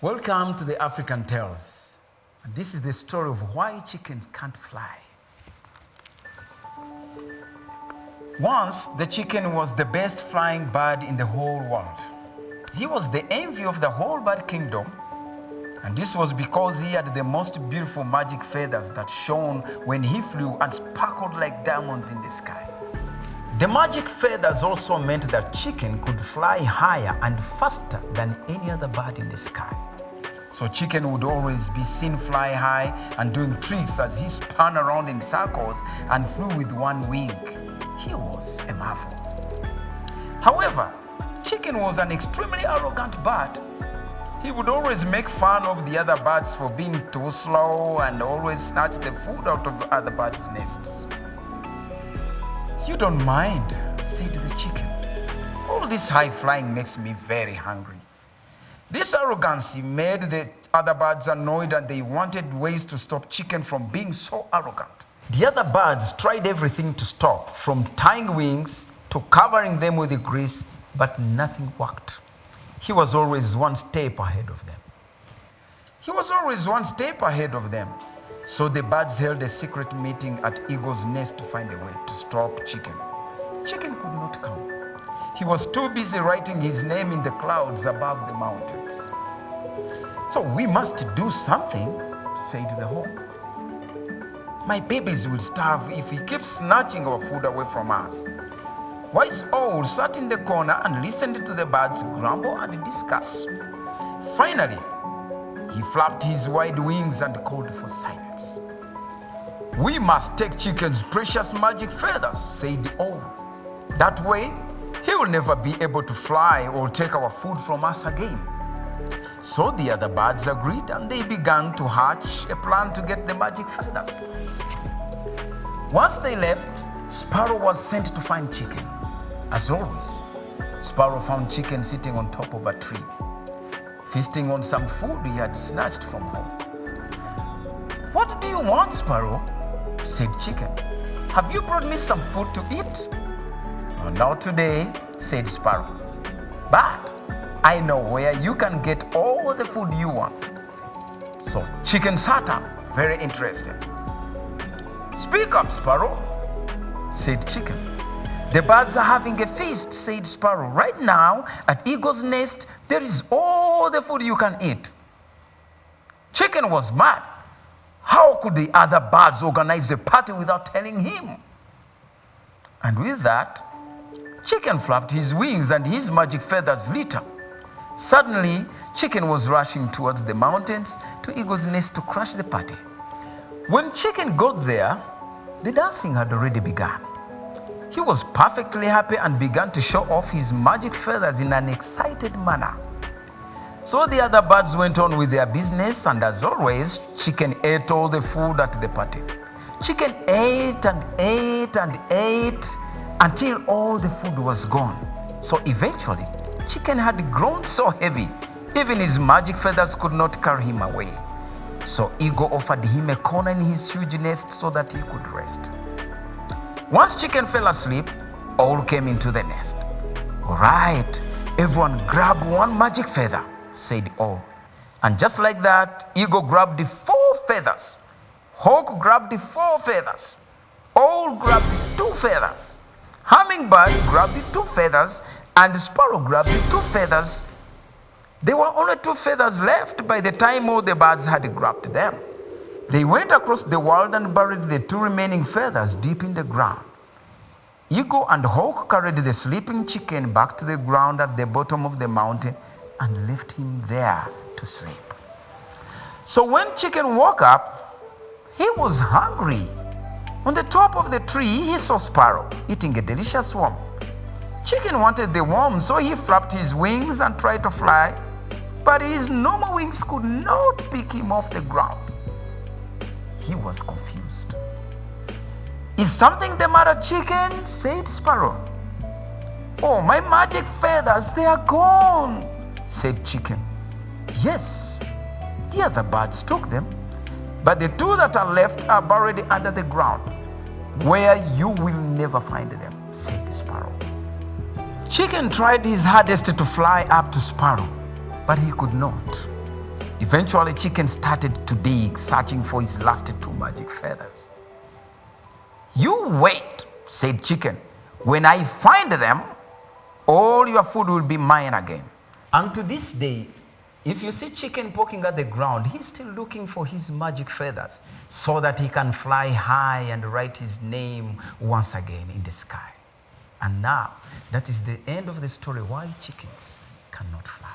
Welcome to the African Tales. This is the story of why chickens can't fly. Once, the chicken was the best flying bird in the whole world. He was the envy of the whole bird kingdom, and this was because he had the most beautiful magic feathers that shone when he flew and sparkled like diamonds in the sky. The magic feathers also meant that chicken could fly higher and faster than any other bird in the sky. So chicken would always be seen fly high and doing tricks as he spun around in circles and flew with one wing. He was a marvel. However, chicken was an extremely arrogant bird. He would always make fun of the other birds for being too slow and always snatch the food out of other birds' nests. "You don't mind," said the chicken. "All this high flying makes me very hungry." This arrogancy made the other birds annoyed, and they wanted ways to stop chicken from being so arrogant. The other birds tried everything to stop, from tying wings to covering them with grease, but nothing worked. He was always one step ahead of them. So the birds held a secret meeting at Eagle's nest to find a way to stop chicken. Chicken could not come. He was too busy writing his name in the clouds above the mountains. "So we must do something," said the hawk. "My babies will starve if he keeps snatching our food away from us." Wise Owl sat in the corner and listened to the birds grumble and discuss. Finally, he flapped his wide wings and called for silence. "We must take chicken's precious magic feathers," said the owl. "That way, he will never be able to fly or take our food from us again." So the other birds agreed, and they began to hatch a plan to get the magic feathers. Once they left, Sparrow was sent to find chicken. As always, Sparrow found chicken sitting on top of a tree, feasting on some food he had snatched from home. "What do you want, Sparrow?" said chicken. "Have you brought me some food to eat?" "Oh, not today," said Sparrow. "But I know where you can get all the food you want." So chicken sat up, very interested. "Speak up, Sparrow," said chicken. "The birds are having a feast," said Sparrow. "Right now, at Eagle's nest, there is all the food you can eat." Chicken was mad. How could the other birds organize a party without telling him? And with that, chicken flapped his wings and his magic feathers lit up. Suddenly, chicken was rushing towards the mountains to Eagle's nest to crash the party. When chicken got there, the dancing had already begun. He was perfectly happy and began to show off his magic feathers in an excited manner. So the other birds went on with their business, and as always, chicken ate all the food at the party. Chicken ate and ate and ate until all the food was gone. So eventually, chicken had grown so heavy, even his magic feathers could not carry him away. So Eagle offered him a corner in his huge nest so that he could rest. Once chicken fell asleep, Owl came into the nest. "All right, everyone grab one magic feather," said Owl. And just like that, Eagle grabbed the 4 feathers. Hawk grabbed the 4 feathers. Owl grabbed the 2 feathers. Hummingbird grabbed the 2 feathers, and Sparrow grabbed the 2 feathers. There were only 2 feathers left by the time all the birds had grabbed them. They went across the world and buried the 2 remaining feathers deep in the ground. Eagle and Hawk carried the sleeping chicken back to the ground at the bottom of the mountain and left him there to sleep. So when chicken woke up, he was hungry. On the top of the tree, he saw Sparrow eating a delicious worm. Chicken wanted the worm, so he flapped his wings and tried to fly, but his normal wings could not pick him off the ground. He was confused. "Is something the matter, chicken?" said Sparrow. "Oh, my magic feathers, they are gone," said chicken. "Yes, the other birds took them, but the 2 that are left are buried under the ground, where you will never find them," said Sparrow. Chicken tried his hardest to fly up to Sparrow, but he could not. Eventually, Chicken started to dig, searching for his last 2 magic feathers. "You wait," said Chicken. "When I find them, all your food will be mine again." And to this day, if you see Chicken poking at the ground, he's still looking for his magic feathers so that he can fly high and write his name once again in the sky. And now, that is the end of the story why chickens cannot fly.